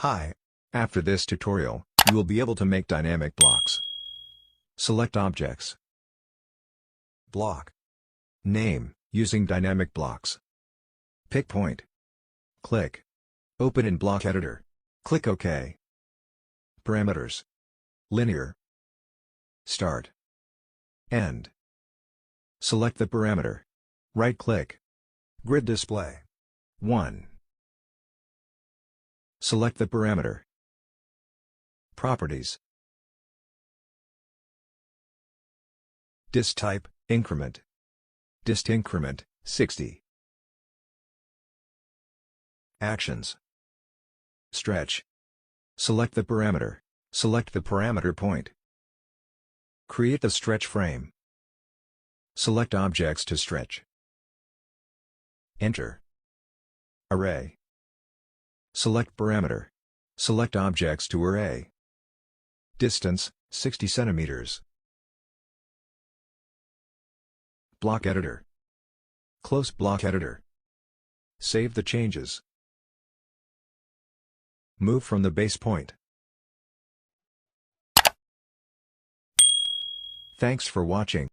Hi. After this tutorial, you will be able to make dynamic blocks. Select Objects. Block. Name, using dynamic blocks. Pick point. Click. Open in Block Editor. Click OK. Parameters. Linear. Start. End. Select the parameter. Right-click. Grid Display. 1. Select the parameter. Properties. Dist type, increment. Dist increment, 60. Actions. Stretch. Select the parameter. Select the parameter point. Create the stretch frame. Select objects to stretch. Enter. Array. Select parameter. Select objects to array. Distance, 60 centimeters. Block editor. Close block editor. Save the changes. Move from the base point. Thanks for watching.